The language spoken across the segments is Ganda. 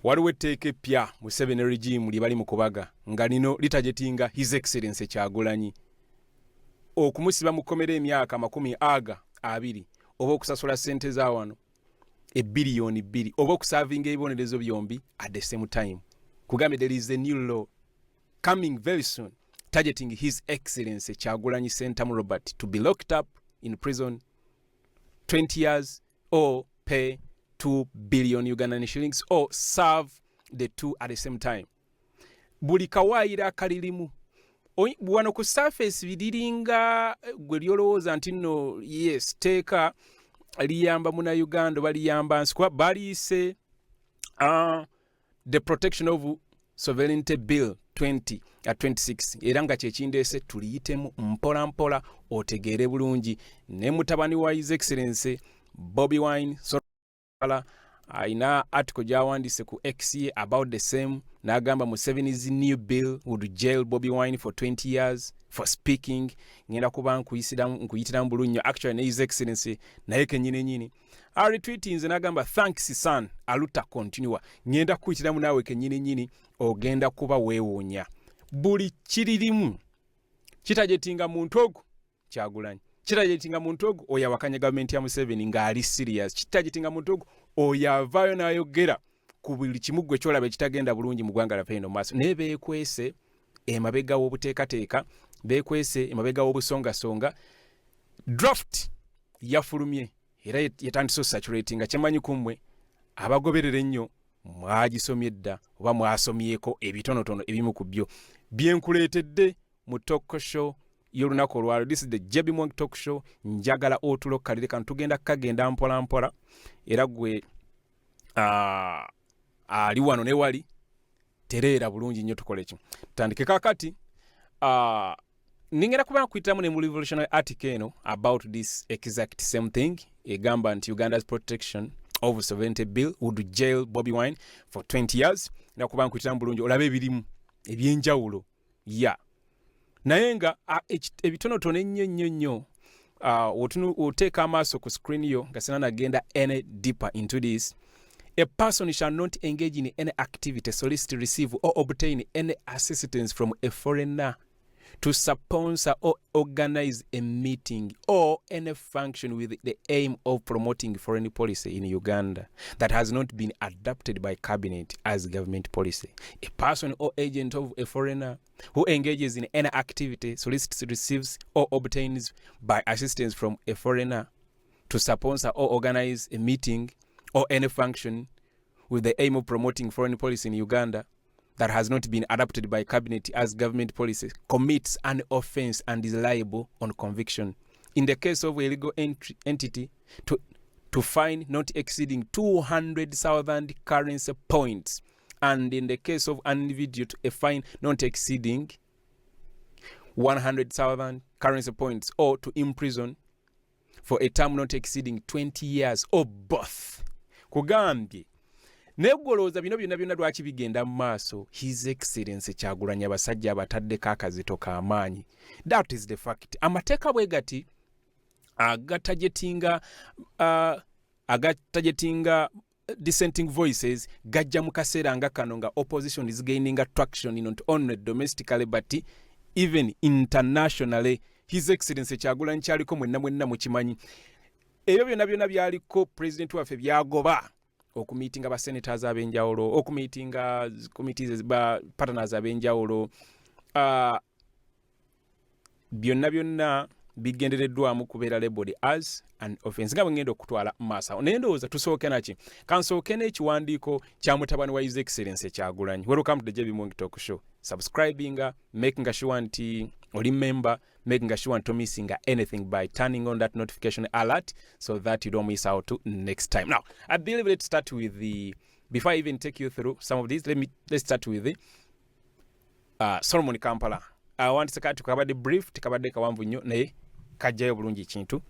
waliwo etteeka eppya Museveni regime lye bali mu kubaga nga lino litajetinga His Excellency Kyagulanyi okumusiba mu kkomera emyaka 20 oba okusasula ssente za wano $2 billion oba okusavinga ebibonerezo byombi at the same time. Kugambye there is a new law coming very soon targeting His Excellency Kyagulanyi Sentamu Robert to be locked up in prison 20 years or pay 2 billion Ugandan shillings or serve the two at the same time. Buli kawaayira kalirimu wano ku surface bidiringa gwe lyolowooza nti nno yes teeka liyamba muna Uganda baliyamba nsikuba baliise the protection of sovereignty bill 2026 era nga kyekindeese tuliyitemu mpola mpola otegeere bulungi ne mutabani wa His Excellency BOBIWINE aina article gyawandise ku X about the same n'agamba Museveni's new bill would jail BOBIWINE for 20 years for speaking. Ngenda kuba nkuyitiramu bulungi actually ne His Excellency naye kenyini retweet nze n'agamba thanks son aluta continue ngenda kuyitiramu naawe kenyini ogenda kuba weewuunya buli kiririmu kitajetinga muntu ogu Kyagulanyi kitajetinga muntu ogu oyawakanya government ya Museveni ng'ali serious kitajetinga muntu ogu oyavaayo n'ayogera ku buli kimu gwe kyolaba ekitagenda bulungi mu ggwanga lyaffe eno maaso naye beekwese emabega w'obuteekateeka beekwese emabega w'obusongasonga draft yafulumye era yatandise osaturating nga kyemanyi kummwe abagoberera ennyo mwagisomye dda oba mwasomyeko ebitonotono ebimu ku byo byenkuleetedde mu talk show y'olunaku olwalo. This is the JB Mwang talk show. Njagala otulo kalire kan tugenda kagenda mpola mpola era gwe ali wano ne wali tereera bulungi nnyo tukole ki tandike kakati ningera kuba kwitamu ne mu revolutionary article eno about this exact same thing egamba nti Uganda's protection of sovereignty bill would jail BOBIWINE for 20 years na kuba kwitamu bulungi olabe ebirimu ebyenjawulo ya naye nga ebitonotono ennyo oteeka amaaso ku screen yo nga sina nagenda any deeper into this. A person shall not engage in any activity, solicit, receive, or obtain any assistance from a foreigner to sponsor or organize a meeting or any function with the aim of promoting foreign policy in Uganda that has not been adopted by cabinet as government policy. A person or agent of a foreigner who engages in any activity, solicits, receives, or obtains by assistance from a foreigner to sponsor or organize a meeting or any function with the aim of promoting foreign policy in Uganda that has not been adopted by cabinet as government policy commits an offense and is liable on conviction. In the case of a legal entity to fine not exceeding 200,000 currency points, and in the case of an individual to a fine not exceeding 100,000 currency points or to imprison for a term not exceeding 20 years or both. Kugambye negolooza bino byonna lwaki bigenda mu maaso His Excellency Kyagulanyi abasajja abataddeko akazito k'amaanyi. That is the fact. Amateeka bwe gati agatajetinga dissenting voices gajja mu kaseera nga kano nga opposition is gaining traction not only domestically but even internationally. His Excellency Kyagulanyi kyaliko mwenna mukimanyi ebyo byonna byaliko president waffe byagoba okumitinga ba senators abenjawulo okumitinga committees ba partners abenjawulo byonna bigendereddwamu kubeera labeled as an offense nga ngendo okutwala masa nendowooza tusooke naki kansooke n'ekiwandiiko kya mutabani wa His Excellency Kyagulanyi. Welcome to the JB Mwang talk show. Subscribing, making sure nti remember, making sure to missing anything by turning on that notification alert so that you don't miss out to next time. Now, I believe let's start with the, before I even take you through some of these, let's start with the Solomon Kampala. I want to tukabade brief, tukabade kawanvu nnyo naye kajjayo bulungi kintu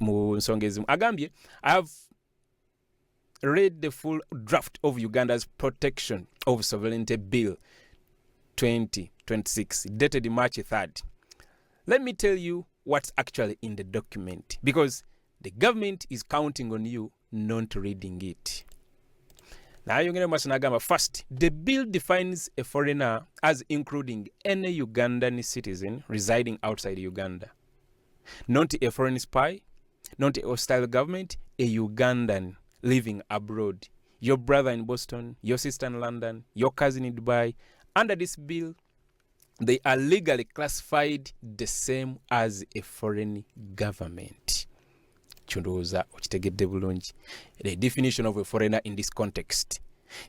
mu nsonga ezimu. Agambye, I have read the full draft of Uganda's Protection of Sovereignty Bill 2026, dated March 3rd. Let me tell you what's actually in the document, because the government is counting on you not reading it. N'ayongera mu maaso n'agamba, first, the bill defines a foreigner as including any Ugandan citizen residing outside Uganda. Not a foreign spy, not a hostile government, a Ugandan living abroad. Your brother in Boston, your sister in London, your cousin in Dubai. Under this bill, they are legally classified the same as a foreign government. Chundoza okitegedde bulungi. The definition of a foreigner in this context.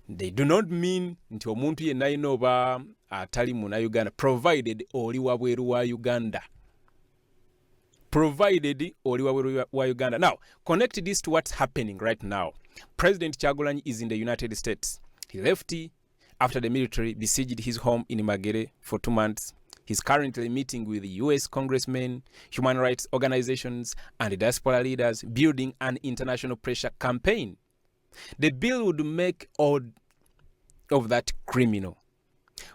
They do not mean nti omuntu yenna alina oba atali munnauganda provided oli wabweru wa Uganda. Provided oli wabweru wa Uganda. Now, connect this to what's happening right now. President Kyagulanyi is in the United States. He left after the military besieged his home in Magere for 2 months. He's currently meeting with US congressmen, human rights organizations, and diaspora leaders, building an international pressure campaign. The bill would make all of that criminal.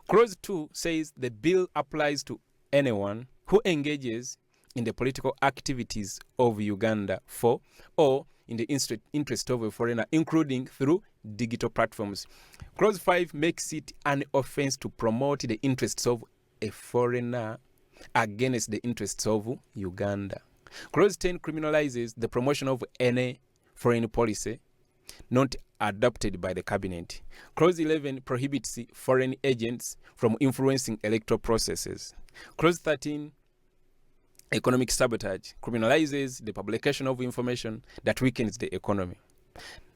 Clause 2 says the bill applies to anyone who engages in the political activities of Uganda for or in the interest of a foreigner, including through digital platforms. Clause 5 makes it an offense to promote the interests of a foreigner against the interests of Uganda. Clause 10 criminalizes the promotion of any foreign policy not adopted by the cabinet. Clause 11 prohibits foreign agents from influencing electoral processes. Clause 13, economic sabotage, criminalizes the publication of information that weakens the economy.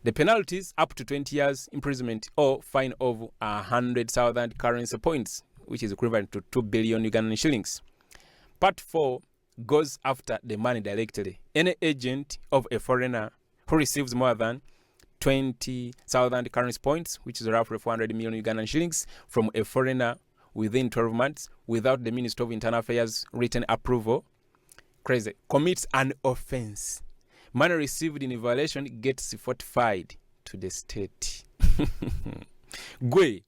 The penalties up to 20 years imprisonment or fine of 100,000 currency points, which is equivalent to 2 billion Ugandan shillings. Part 4 goes after the money directly. Any agent of a foreigner who receives more than 20,000 currency points, which is roughly 400 million Ugandan shillings, from a foreigner within 12 months without the Minister of Internal Affairs written approval, commits an offense. Money received in violation gets fortified to the state. Gwe,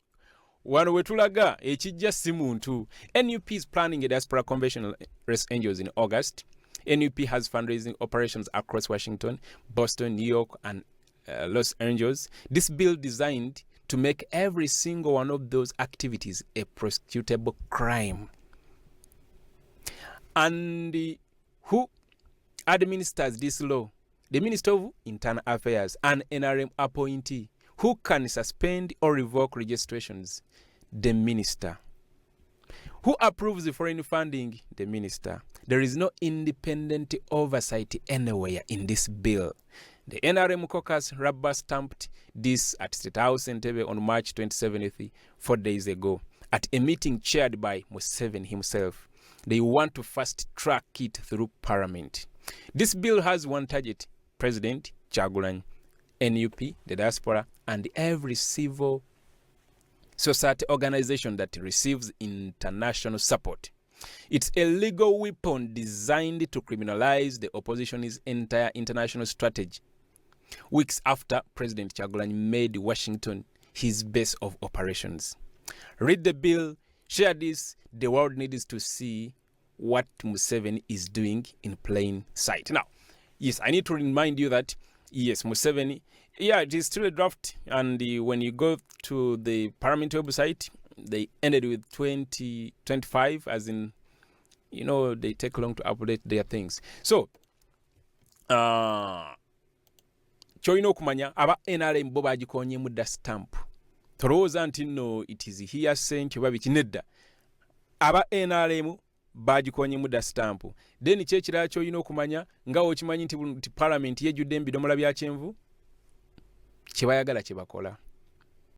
wano wetulaga, ekijja si muntu. NUP is planning a diaspora convention Los Angeles in August. NUP has fundraising operations across Washington, Boston, New York, and Los Angeles. This bill designed to make every single one of those activities a prosecutable crime. And who administers this law? The Minister of Internal Affairs, an NRM appointee. Who can suspend or revoke registrations? The Minister. Who approves the foreign funding? The Minister. There is no independent oversight anywhere in this bill. The NRM caucus rubber stamped this at State House Entebbe on March 27th, 4 days ago, at a meeting chaired by Museveni himself. They want to fast track it through Parliament. This bill has one target: President Kyagulanyi, NUP, the diaspora, and every civil society organization that receives international support. It's a legal weapon designed to criminalize the opposition's entire international strategy. Weeks after President Kyagulanyi made Washington his base of operations. Read the bill, share this. The world needs to see what Museveni is doing in plain sight. Now, yes, I need to remind you that, yes, Museveni, it is still a draft, and when you go to the Parliament website, they ended with 2025, as in, they take long to update their things. So, kyolina okumanya aba NRM bo bagikonye mudda stamp. Tolowooza nti nno it is hearsay nti oba biki nedda. Aba NRM bagikonye mudda stamp. Then kyekirala kyolina okumanya nga okimanyi nti Parliament yejjudde ebidomola bya kyenvu, kye bayagala kye bakola.